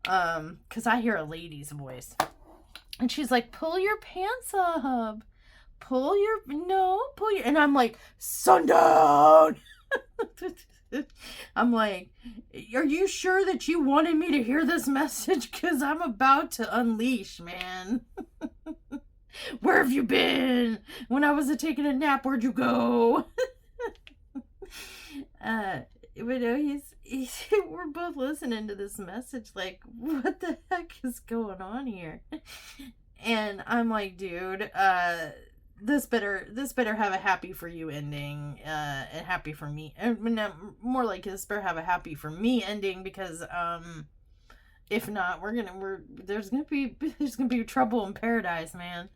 Cause I hear a lady's voice, and she's like, "Pull your pants up, pull your and I'm like, sundown." I'm like, are you sure that you wanted me to hear this message? Cause I'm about to unleash, man. Where have you been? When I was taking a nap, where'd you go? But no, we're both listening to this message like, what the heck is going on here? And I'm like, dude, this better have a happy for you ending, and happy for me. More like this better have a happy for me ending, because if not, there's gonna be trouble in paradise, man.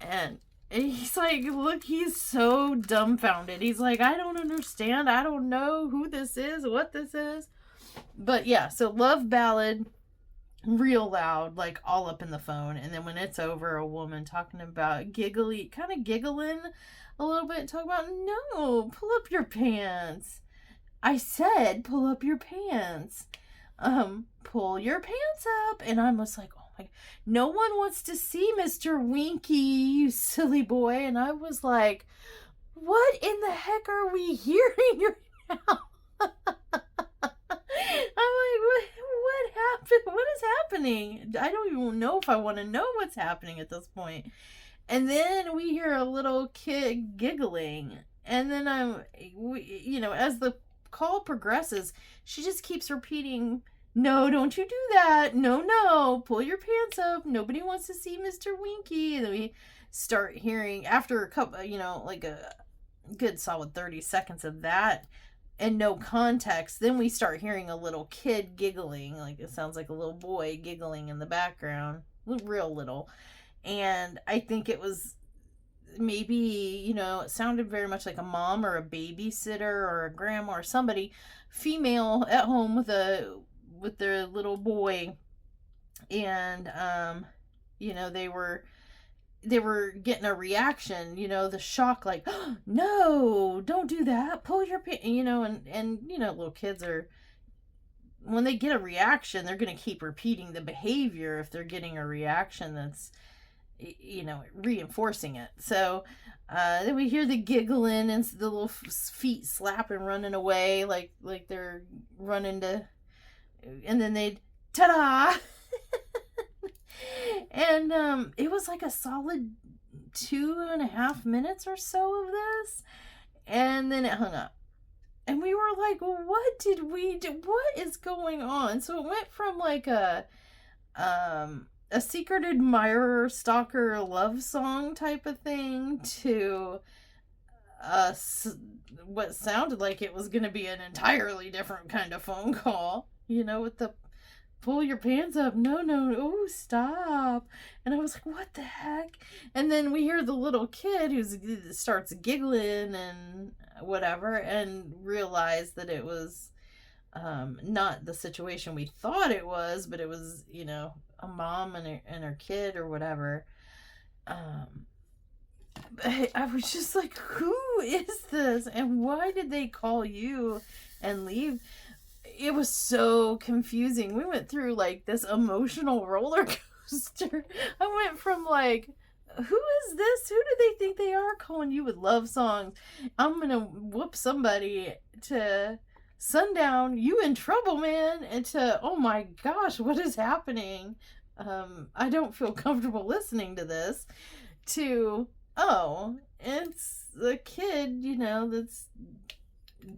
And he's like, look, he's so dumbfounded. He's like, I don't understand. I don't know who this is, what this is. But yeah, so love ballad, real loud, like all up in the phone. And then when it's over, a woman talking about giggling a little bit, talking about, no, pull up your pants. I said, pull up your pants. Pull your pants up. And I'm just like, oh my, no one wants to see Mr. Winky, you silly boy. And I was like, what in the heck are we hearing right now? I'm like, what happened? What is happening? I don't even know if I want to know what's happening at this point. And then we hear a little kid giggling. And then as the call progresses, she just keeps repeating, no, don't you do that. No, pull your pants up. Nobody wants to see Mr. Winky. And then we start hearing, after a couple, like a good solid 30 seconds of that and no context, then we start hearing a little kid giggling. Like, it sounds like a little boy giggling in the background, real little. And I think it was maybe, it sounded very much like a mom or a babysitter or a grandma or somebody female at home with their little boy. And they were getting a reaction, the shock, like, oh, no, don't do that, pull your pants, and little kids are, when they get a reaction, they're going to keep repeating the behavior if they're getting a reaction that's, reinforcing it. So then we hear the giggling and the little feet slapping, running away, like they're running to, and then they'd, ta-da. And it was like a solid 2.5 minutes or so of this, and then it hung up. And we were like, what did we do? What is going on? So it went from like a secret admirer, stalker, love song type of thing to what sounded like it was going to be an entirely different kind of phone call, with the pull your pants up, no, oh, stop. And I was like, what the heck? And then we hear the little kid who starts giggling and whatever, and realize that it was not the situation we thought it was, but it was, a mom and her kid or whatever. I was just like, who is this? And why did they call you and leave? It was so confusing. We went through like this emotional roller coaster. I went from like, who is this? Who do they think they are calling you with love songs? I'm gonna whoop somebody, to sundown, you in trouble, man, and to, oh my gosh, what is happening? I don't feel comfortable listening to this, to, oh, it's the kid, that's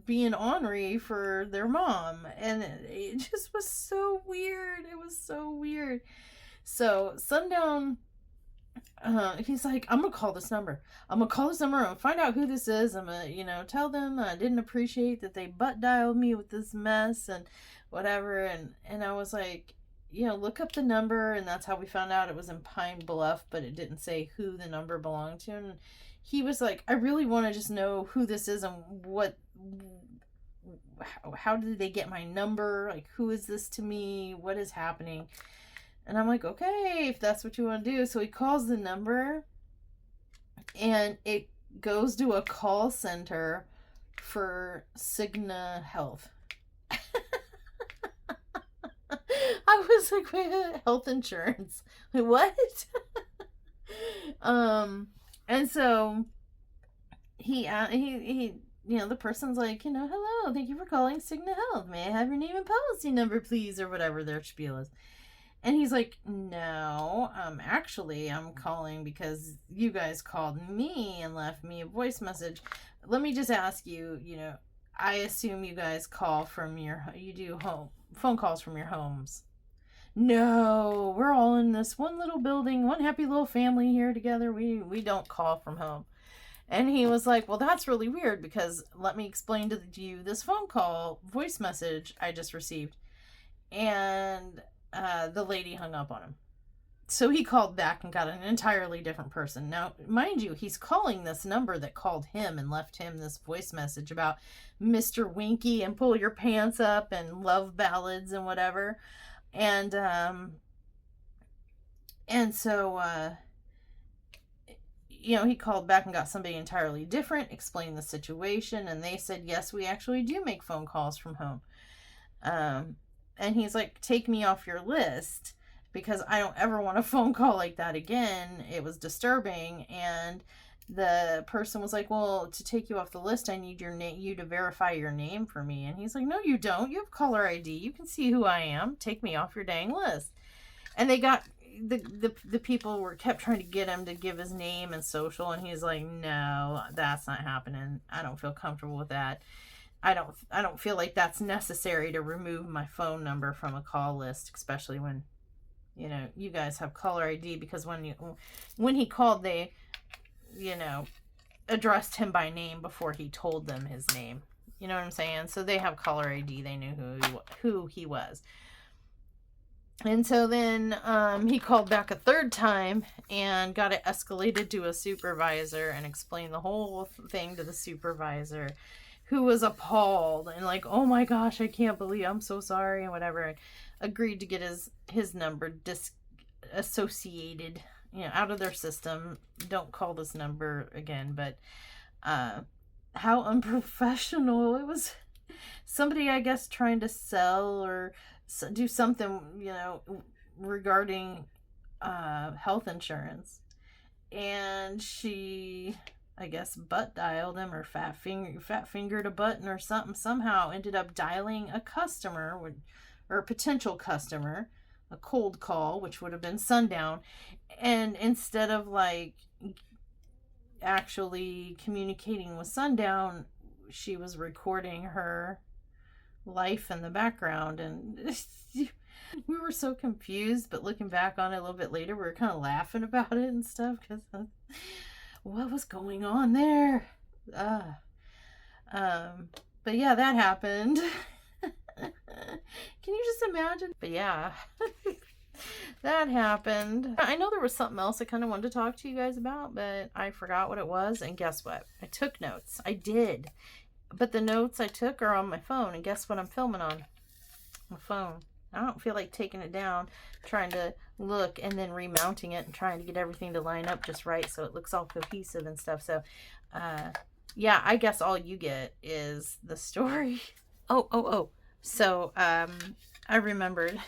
being ornery for their mom. And it just was so weird. It was so weird. So sundown he's like, I'm gonna call this number. I'm gonna call this number and find out who this is. I'm gonna, tell them I didn't appreciate that they butt dialed me with this mess and whatever. And I was like, look up the number, and that's how we found out it was in Pine Bluff, but it didn't say who the number belonged to. And he was like, I really want to just know who this is and how did they get my number? Like, who is this to me? What is happening? And I'm like, okay, if that's what you want to do. So he calls the number, and it goes to a call center for Cigna Health. I was like, wait, health insurance? Like, what? And so he the person's like, hello, thank you for calling Cigna Health. May I have your name and policy number, please, or whatever their spiel is. And he's like, no, actually, I'm calling because you guys called me and left me a voice message. Let me just ask you, I assume you guys you do phone calls from your homes. No, we're all in this one little building, one happy little family here together. We don't call from home. And he was like, well, that's really weird because let me explain to you this voice message I just received. And the lady hung up on him. So he called back and got an entirely different person. Now, mind you, he's calling this number that called him and left him this voice message about Mr. Winky and pull your pants up and love ballads and whatever. And so he called back and got somebody entirely different, explained the situation, and they said, yes, we actually do make phone calls from home. And he's like, take me off your list because I don't ever want a phone call like that again. It was disturbing. And the person was like, well, to take you off the list, I need you to verify your name for me. And he's like, no, you don't. You have caller ID. You can see who I am. Take me off your dang list. And they got the people kept trying to get him to give his name and social, and he's like, no, that's not happening. I don't feel comfortable with that. I don't feel like that's necessary to remove my phone number from a call list, especially when you guys have caller ID, because when he called, they addressed him by name before he told them his name. You know what I'm saying? So they have caller ID. They knew who he was. And so then he called back a third time and got it escalated to a supervisor and explained the whole thing to the supervisor, who was appalled and like, oh my gosh, I can't believe, I'm so sorry, and whatever. And agreed to get his number disassociated, out of their system. Don't call this number again. But how unprofessional. It was somebody, I guess, trying to sell or do something, regarding health insurance. And she, I guess, butt dialed him or fat fingered a button or something. Somehow ended up dialing a customer or a potential customer, a cold call, which would have been Sundown. And instead of like actually communicating with Sundown, she was recording her life in the background. And we were so confused, but looking back on it a little bit later, we were kind of laughing about it and stuff, because what was going on there? But yeah, that happened. Can you just imagine? But yeah, that happened. I know there was something else I kind of wanted to talk to you guys about, but I forgot what it was. And guess what? I took notes. I did. But the notes I took are on my phone. And guess what I'm filming on? My phone. I don't feel like taking it down, trying to look and then remounting it and trying to get everything to line up just right so it looks all cohesive and stuff. So, yeah, I guess all you get is the story. Oh. So, I remembered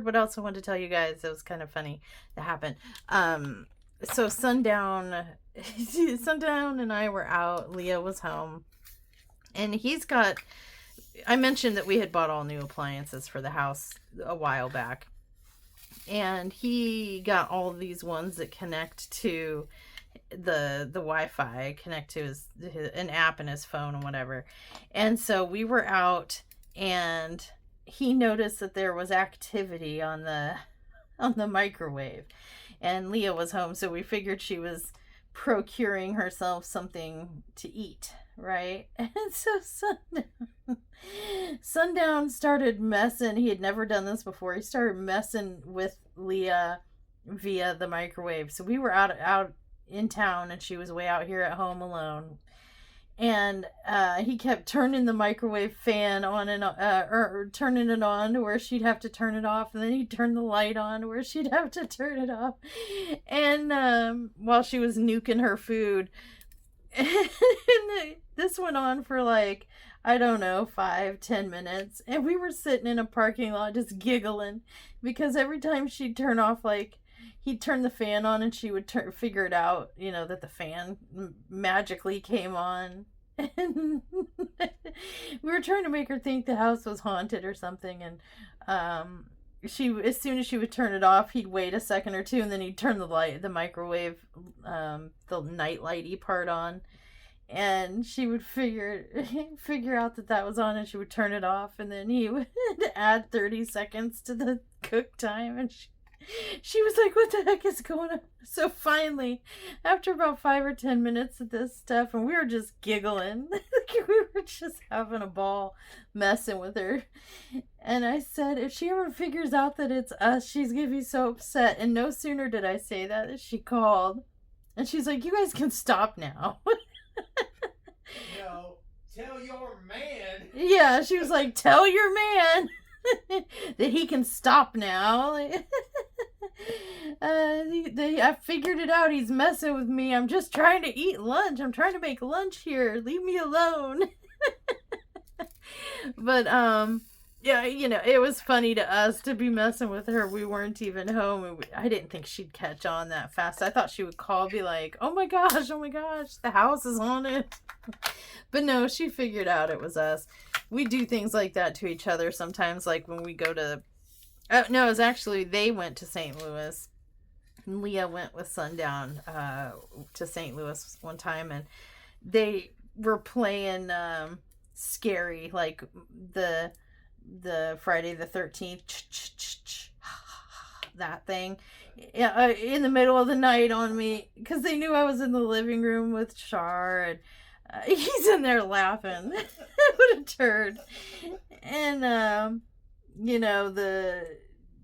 what else I wanted to tell you guys. It was kind of funny that happened. So Sundown and I were out. Leah was home. And I mentioned that we had bought all new appliances for the house a while back. And he got all of these ones that connect to the Wi-Fi, connect to an app in his phone and whatever. And so we were out, and he noticed that there was activity on the microwave. and Leah was home, so we figured she was procuring herself something to eat, right? And so Sundown started messing. He had never done this before. He started messing with Leah via the microwave. So we were out in town, and she was way out here at home alone. And he kept turning the microwave fan on and or turning it on to where she'd have to turn it off, and then he'd turn the light on to where she'd have to turn it off. And while she was nuking her food, and this went on for like, I don't know, 5-10 minutes, and we were sitting in a parking lot just giggling because every time she'd turn off, like, he'd turn the fan on and she would figure it out, that the fan magically came on. And we were trying to make her think the house was haunted or something. And she, as soon as she would turn it off, he'd wait a second or two, and then he'd turn the microwave, the night lighty part on. And she would figure out that was on, and she would turn it off, and then he would add 30 seconds to the cook time, and she was like, what the heck is going on? So finally, after about 5 or 10 minutes of this stuff, and we were just giggling, we were just having a ball messing with her. And I said, if she ever figures out that it's us, she's going to be so upset. And no sooner did I say that she called. And she's like, you guys can stop now. No, tell your man. Yeah, she was like, tell your man that he can stop now. I figured it out. He's messing with me. I'm just trying to eat lunch. I'm trying to make lunch here. Leave me alone. But yeah, it was funny to us to be messing with her. We weren't even home, and I didn't think she'd catch on that fast. I thought she would call, be like, oh my gosh, the house is haunted. But no, she figured out it was us. We do things like that to each other sometimes, like when we go to... no, it was actually, they went to St. Louis. Leah went with Sundown to St. Louis one time, and they were playing scary, like the Friday the 13th, that thing, in the middle of the night on me, because they knew I was in the living room with Char, and he's in there laughing. What a turd. And the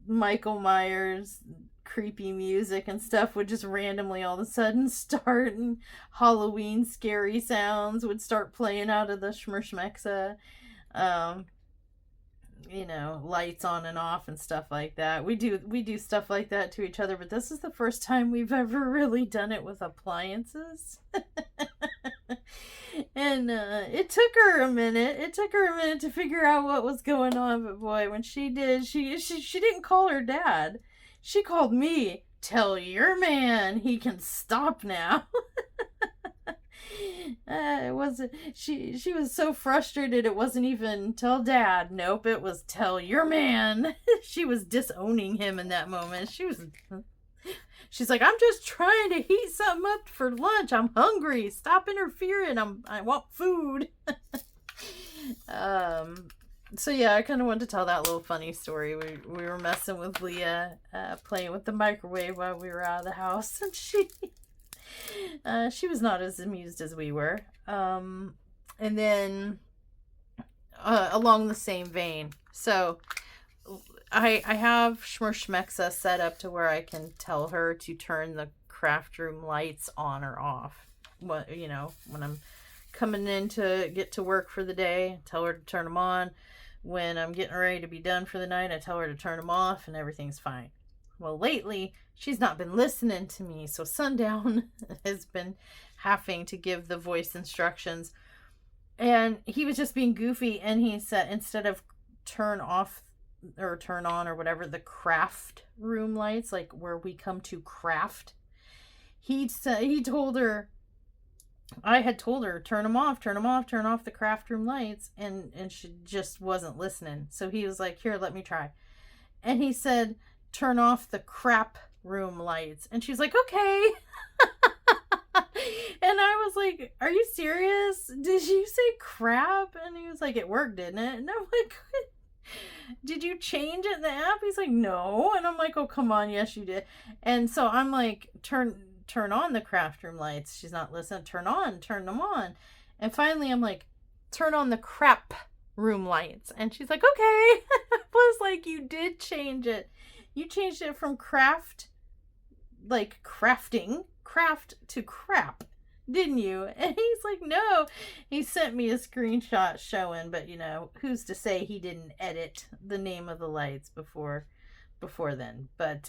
Michael Myers creepy music and stuff would just randomly all of a sudden start, and Halloween scary sounds would start playing out of the Schmerschmexa. Lights on and off and stuff like that. We do stuff like that to each other, but this is the first time we've ever really done it with appliances. And it took her a minute. It took her a minute to figure out what was going on, but boy, when she did, she didn't call her dad. She called me. Tell your man he can stop now. It wasn't. She was so frustrated. It wasn't even tell dad. Nope, it was tell your man. She was disowning him in that moment. She's like, I'm just trying to heat something up for lunch. I'm hungry. Stop interfering. I want food. So yeah, I kind of wanted to tell that little funny story. We were messing with Leah, playing with the microwave while we were out of the house, and she was not as amused as we were. And then along the same vein, so I have Schmerschmexa set up to where I can tell her to turn the craft room lights on or off. When I'm coming in to get to work for the day, tell her to turn them on. When I'm getting ready to be done for the night, I tell her to turn them off, and everything's fine. Well, lately, she's not been listening to me, so Sundown has been having to give the voice instructions. And he was just being goofy, and he said, instead of turn off or turn on or whatever, the craft room lights, like where we come to craft, he told her, I had told her, turn them off, turn off the craft room lights, and she just wasn't listening. So he was like, here, let me try. And he said, turn off the crap room lights. And she's like, okay. And I was like, are you serious? Did you say crap? And he was like, it worked, didn't it? And I'm like, did you change it in the app? He's like, no. And I'm like, oh, come on. Yes, you did. And so I'm like, turn on the craft room lights. She's not listening. Turn them on. And finally I'm like, turn on the crap room lights. And she's like, okay. I was like, you did change it. You changed it from craft, like crafting, craft to crap, didn't you? And he's like, no. He sent me a screenshot showing, but who's to say he didn't edit the name of the lights before then. But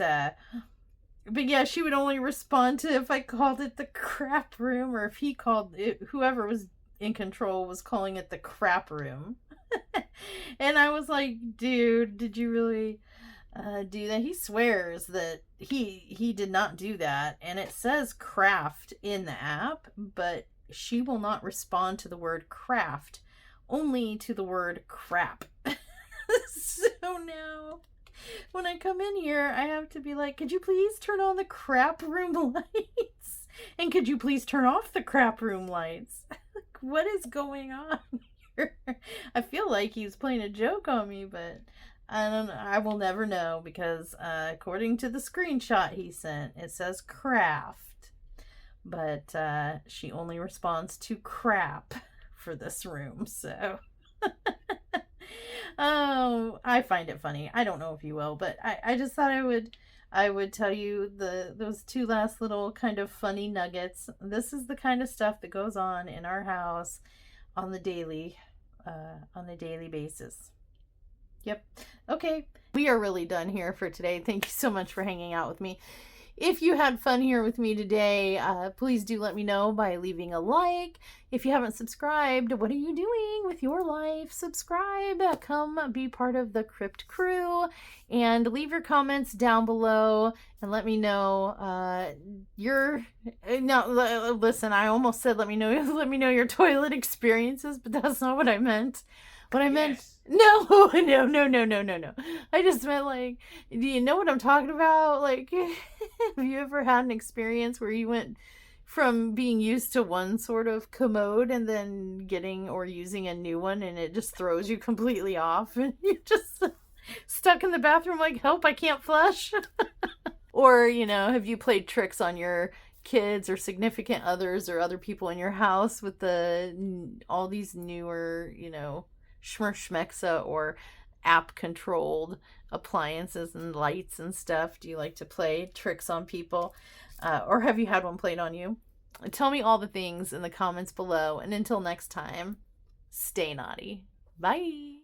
yeah, she would only respond to if I called it the crap room, or if he called it, whoever was in control was calling it the crap room. And I was like, dude, did you really do that? He swears that he did not do that, and it says craft in the app, but she will not respond to the word craft, only to the word crap. So now when I come in here, I have to be like, could you please turn on the crap room lights? And could you please turn off the crap room lights? Like, what is going on here? I feel like he's playing a joke on me, but I don't know. I will never know, because according to the screenshot he sent, it says craft. But she only responds to crap for this room, so... Oh, I find it funny. I don't know if you will, but I just thought I would tell you those two last little kind of funny nuggets. This is the kind of stuff that goes on in our house on a daily basis. Yep. Okay. We are really done here for today. Thank you so much for hanging out with me. If you had fun here with me today, please do let me know by leaving a like. If you haven't subscribed, what are you doing with your life? Subscribe. Come be part of the Crypt crew, and leave your comments down below and let me know listen, I almost said let me know your toilet experiences, but that's not what I meant. What I meant, no. I just meant, like, do you know what I'm talking about? Like, have you ever had an experience where you went from being used to one sort of commode and then getting or using a new one, and it just throws you completely off, and you're just stuck in the bathroom like, help, I can't flush? Or, have you played tricks on your kids or significant others or other people in your house with all these newer, schmexa or app controlled appliances and lights and stuff? Do you like to play tricks on people, or have you had one played on you? Tell me all the things in the comments below, and until next time, stay naughty. Bye.